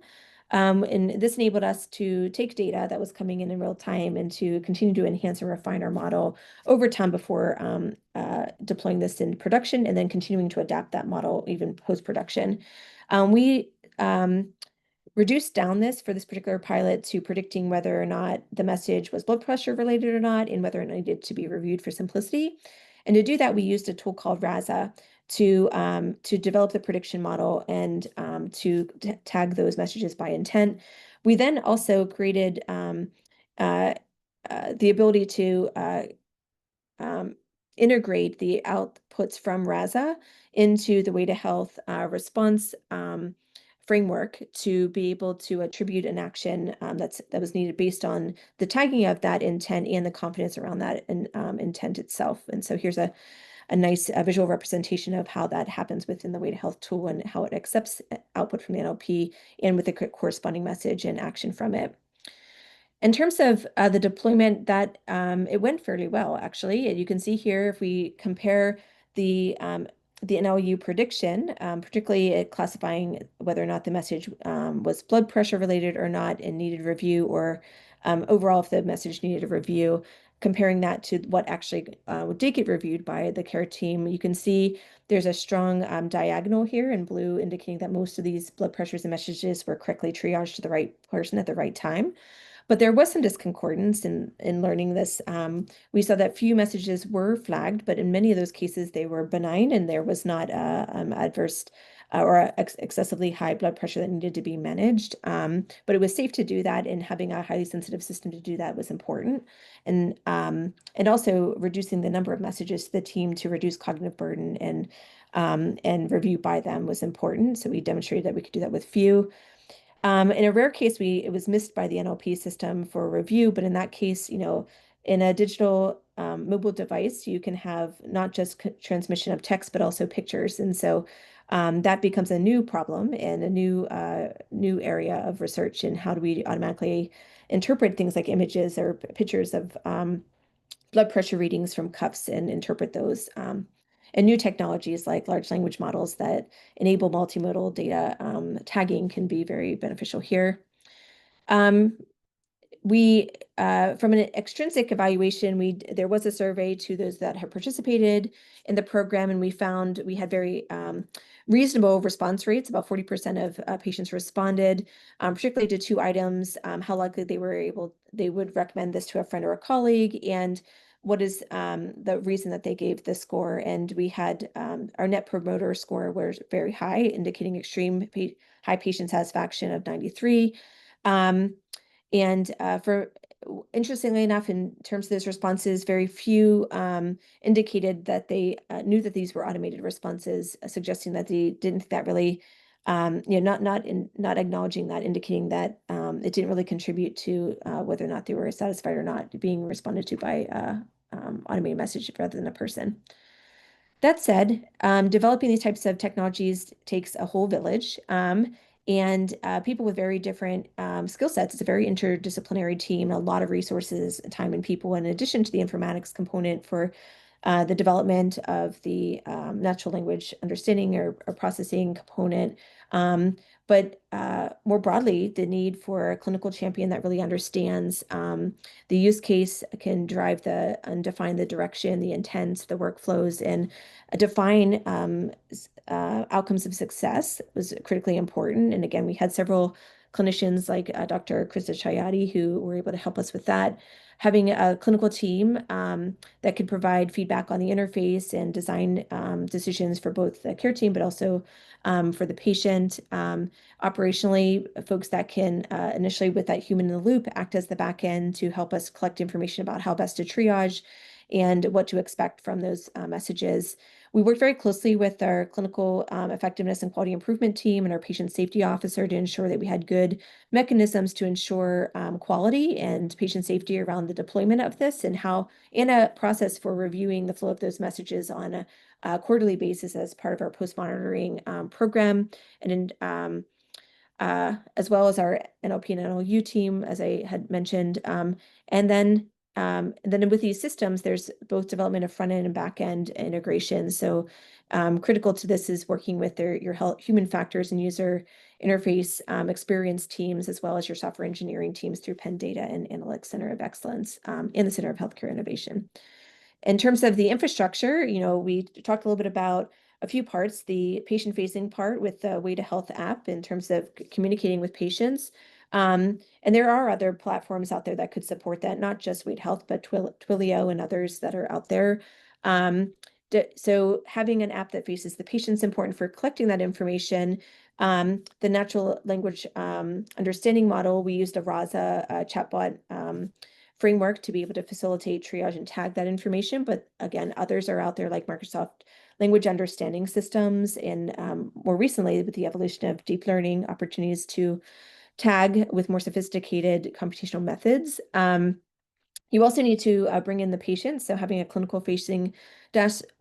And this enabled us to take data that was coming in real time and to continue to enhance and refine our model over time before deploying this in production and then continuing to adapt that model even post-production. We reduced down this for this particular pilot to predicting whether or not the message was blood pressure related or not, and whether it needed to be reviewed for simplicity. And to do that, we used a tool called RAZA to develop the prediction model and to tag those messages by intent. We then also created the ability to integrate the outputs from RAZA into the Way to Health response framework to be able to attribute an action that was needed based on the tagging of that intent and the confidence around that intent itself. And so here's a nice visual representation of how that happens within the Way to Health tool and how it accepts output from the NLP and with the corresponding message and action from it. In terms of the deployment, that it went fairly well, actually. You can see here, if we compare the NLU prediction, particularly classifying whether or not the message was blood pressure related or not and needed review, or overall if the message needed a review, comparing that to what actually did get reviewed by the care team, you can see there's a strong diagonal here in blue indicating that most of these blood pressures and messages were correctly triaged to the right person at the right time. But there was some discordance in learning this. We saw that few messages were flagged, but in many of those cases, they were benign and there was not adverse or excessively high blood pressure that needed to be managed. But it was safe to do that, and having a highly sensitive system to do that was important. And also reducing the number of messages to the team to reduce cognitive burden and review by them was important. So we demonstrated that we could do that with few. In a rare case, it was missed by the NLP system for review, but in that case, in a digital mobile device, you can have not just transmission of text, but also pictures. And so that becomes a new problem and a new area of research in how do we automatically interpret things like images or pictures of blood pressure readings from cuffs and interpret those. And new technologies like large language models that enable multimodal data tagging can be very beneficial here. From an extrinsic evaluation, there was a survey to those that have participated in the program, and we found we had very reasonable response rates. About 40% of patients responded, particularly to two items: how likely they would recommend this to a friend or a colleague, and what is the reason that they gave the score. And we had our net promoter score was very high, indicating extreme high patient satisfaction of 93. Interestingly enough, in terms of those responses, very few indicated that they knew that these were automated responses, suggesting that they didn't think that really, not acknowledging that, indicating that it didn't really contribute to whether or not they were satisfied or not being responded to by automated message rather than a person. That said, developing these types of technologies takes a whole village. And people with very different skill sets. It's a very interdisciplinary team, a lot of resources, time, and people, in addition to the informatics component for the development of the natural language understanding or processing component. But more broadly, the need for a clinical champion that really understands the use case, can drive and define the direction, the intent, the workflows, and define outcomes of success was critically important. And again, we had several clinicians like Dr. Krista Chayati who were able to help us with that. Having a clinical team that could provide feedback on the interface and design decisions for both the care team, but also for the patient. Operationally, folks that can initially, with that human in the loop, act as the back end to help us collect information about how best to triage and what to expect from those messages. We worked very closely with our clinical effectiveness and quality improvement team and our patient safety officer to ensure that we had good mechanisms to ensure quality and patient safety around the deployment of this, and a process for reviewing the flow of those messages on a quarterly basis as part of our post-monitoring program, and as well as our NLP and NLU team, as I had mentioned. And then with these systems, there's both development of front end and back end integration. So critical to this is working with your human factors and user interface experience teams, as well as your software engineering teams through Penn Data and Analytics Center of Excellence in the Center of Healthcare Innovation. In terms of the infrastructure, we talked a little bit about a few parts: the patient-facing part with the Way to Health app in terms of communicating with patients. And there are other platforms out there that could support that, not just Way to Health, but Twilio and others that are out there. So having an app that faces the patient is important for collecting that information. The natural language understanding model, we used a Raza chatbot framework to be able to facilitate triage and tag that information. But again, others are out there like Microsoft language understanding systems, and more recently with the evolution of deep learning opportunities to tag with more sophisticated computational methods. You also need to bring in the patient. So having a clinical facing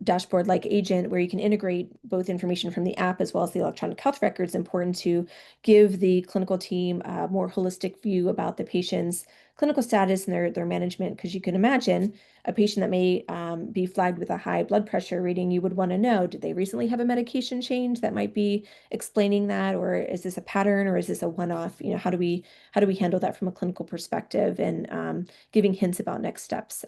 dashboard like agent where you can integrate both information from the app as well as the electronic health records is important to give the clinical team a more holistic view about the patient's clinical status and their management. Because you can imagine a patient that may be flagged with a high blood pressure reading, you would want to know, did they recently have a medication change that might be explaining that, or is this a pattern, or is this a one-off? How do we handle that from a clinical perspective, and giving hints about next steps.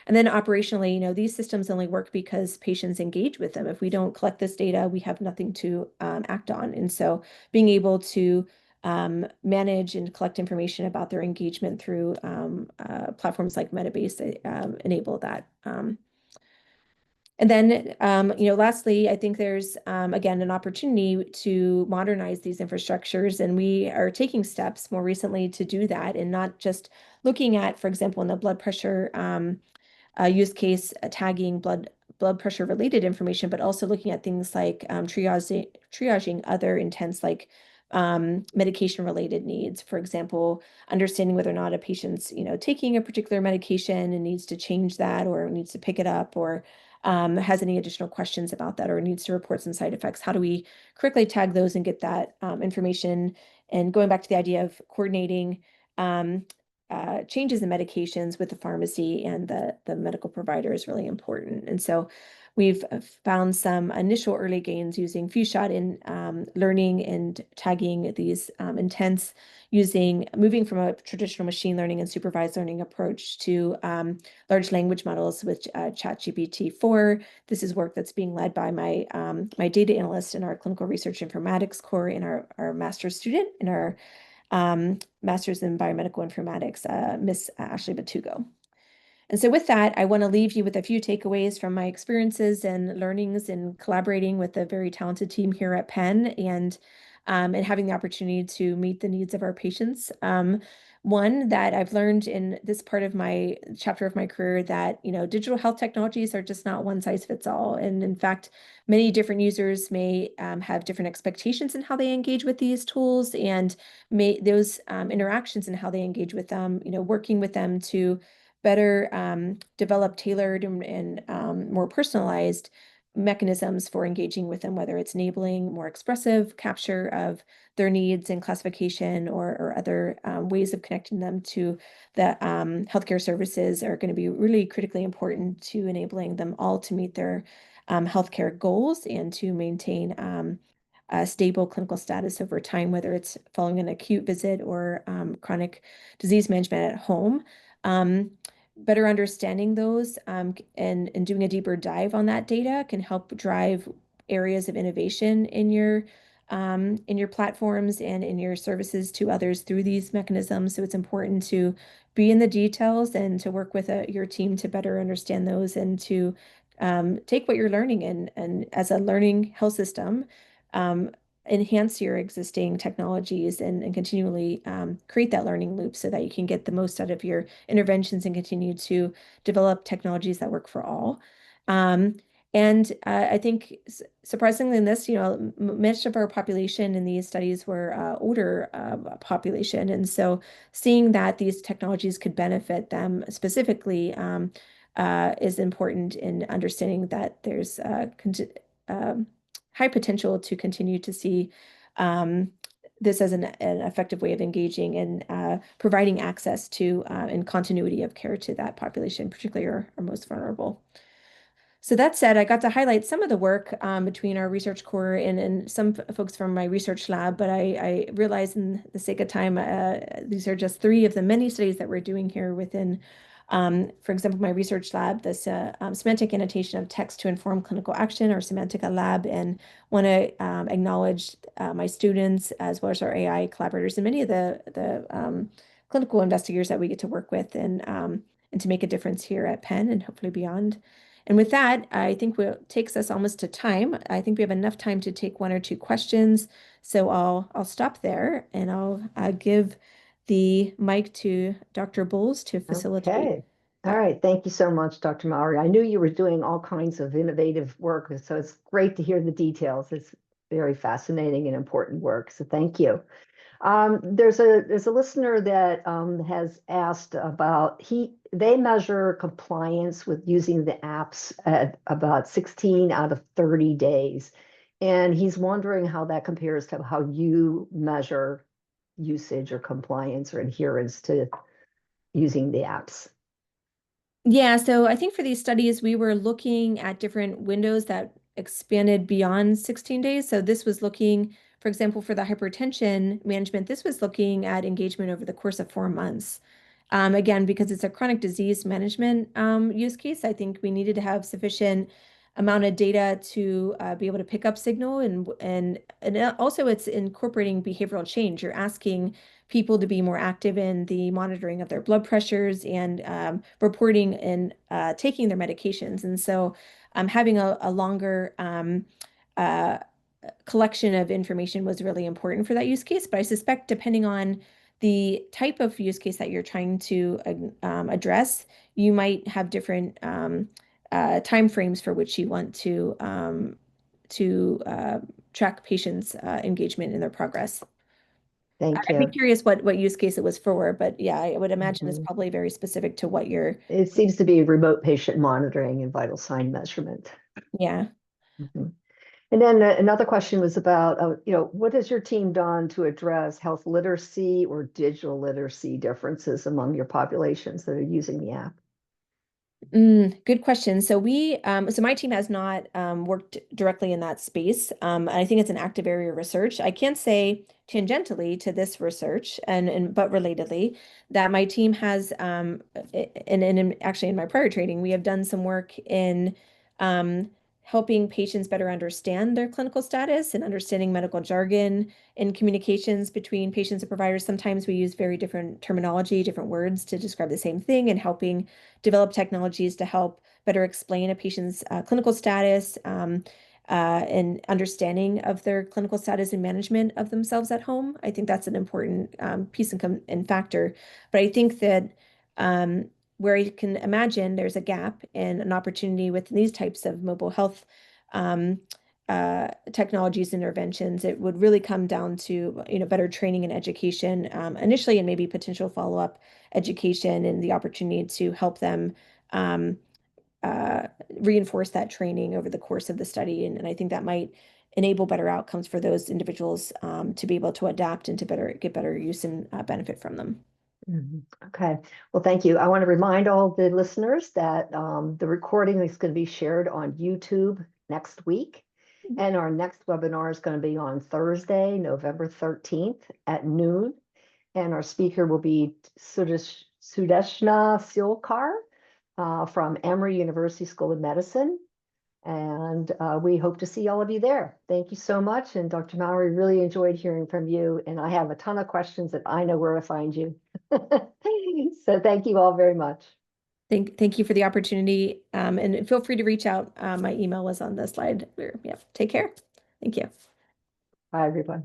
And then operationally, these systems only work because patients engage with them. If we don't collect this data, we have nothing to act on. And so being able to manage and collect information about their engagement through platforms like Metabase enable that. And then, lastly, I think there's, again, an opportunity to modernize these infrastructures, and we are taking steps more recently to do that, and not just looking at, for example, in the blood pressure use case, tagging blood pressure related information, but also looking at things like triaging other intents like medication related needs. For example, understanding whether or not a patient's taking a particular medication and needs to change that, or needs to pick it up, or has any additional questions about that, or needs to report some side effects. How do we correctly tag those and get that information? And going back to the idea of coordinating changes in medications with the pharmacy and the medical provider is really important. And so we've found some initial early gains using few shot in learning and tagging these intents, moving from a traditional machine learning and supervised learning approach to large language models with ChatGPT-4. This is work that's being led by my my data analyst in our clinical research informatics core in our master's student in our master's in biomedical informatics, Miss Ashley Batugo. And so with that, I want to leave you with a few takeaways from my experiences and learnings in collaborating with a very talented team here at Penn and having the opportunity to meet the needs of our patients. One that I've learned in this part of my chapter of my career that, digital health technologies are just not one size fits all. And in fact, many different users may have different expectations in how they engage with these tools and those interactions and how they engage with them, working with them to better develop tailored and more personalized mechanisms for engaging with them, whether it's enabling more expressive capture of their needs and classification or other ways of connecting them to the healthcare services are going to be really critically important to enabling them all to meet their healthcare goals and to maintain a stable clinical status over time, whether it's following an acute visit or chronic disease management at home. Better understanding those and doing a deeper dive on that data can help drive areas of innovation in your platforms and in your services to others through these mechanisms. So it's important to be in the details and to work with your team to better understand those and to take what you're learning and as a learning health system, enhance your existing technologies and continually create that learning loop so that you can get the most out of your interventions and continue to develop technologies that work for all. And I think surprisingly in this, much of our population in these studies were older population. And so seeing that these technologies could benefit them specifically is important in understanding that there's high potential to continue to see this as an effective way of engaging and providing access to and continuity of care to that population, particularly our most vulnerable. So that said, I got to highlight some of the work between our research core and some folks from my research lab, but I realized in the sake of time, these are just 3 of the many studies that we're doing here within, for example, my research lab, this semantic annotation of text to inform clinical action, or Semantica lab, and want to acknowledge my students as well as our AI collaborators and many of the clinical investigators that we get to work with and to make a difference here at Penn and hopefully beyond. And with that, I think it takes us almost to time. I think we have enough time to take 1 or 2 questions. So I'll stop there and I'll give the mic to Dr. Bowles to facilitate. Okay. All right. Thank you so much, Dr. Maury. I knew you were doing all kinds of innovative work, so it's great to hear the details. It's very fascinating and important work. So thank you. There's a listener that has asked about they measure compliance with using the apps at about 16 out of 30 days. And he's wondering how that compares to how you measure usage or compliance or adherence to using the apps. Yeah, so I think for these studies, we were looking at different windows that expanded beyond 16 days. So this was looking, for example, for the hypertension management, this was looking at engagement over the course of 4 months. Again, because it's a chronic disease management use case, I think we needed to have sufficient amount of data to be able to pick up signal and also it's incorporating behavioral change. You're asking people to be more active in the monitoring of their blood pressures and reporting and taking their medications. And so having a longer collection of information was really important for that use case. But I suspect depending on the type of use case that you're trying to address, you might have different time frames for which you want to track patients' engagement in their progress. Thank I'd be you. curious what use case it was for, but yeah, I would imagine it's probably very specific to what you're. It seems to be remote patient monitoring and vital sign measurement. Yeah. Mhm. And then another question was about, what has your team done to address health literacy or digital literacy differences among your populations that are using the app? Good question. So so my team has not worked directly in that space. I think it's an active area of research. I can say tangentially to this research and but relatedly that my team has actually in my prior training we have done some work in um, helping patients better understand their clinical status and understanding medical jargon in communications between patients and providers. Sometimes we use very different terminology, different words to describe the same thing, and helping develop technologies to help better explain a patient's clinical status and understanding of their clinical status and management of themselves at home. I think that's an important piece and factor. But I think that where you can imagine there's a gap and an opportunity with these types of mobile health um, technologies interventions, it would really come down to better training and education initially, and maybe potential follow-up education and the opportunity to help them um, uh, reinforce that training over the course of the study. And I think that might enable better outcomes for those individuals to be able to adapt and to get better use and benefit from them. Okay. Well, thank you. I want to remind all the listeners that the recording is going to be shared on YouTube next week. And our next webinar is going to be on Thursday, November 13th at noon. And our speaker will be Sudeshna Silkar from Emory University School of Medicine. And we hope to see all of you there. Thank you so much. And Dr. Mallory, really enjoyed hearing from you. And I have a ton of questions that I know where to find you. So thank you all very much. Thank you for the opportunity. And feel free to reach out. My email was on the slide. Yeah, take care. Thank you. Bye, everyone.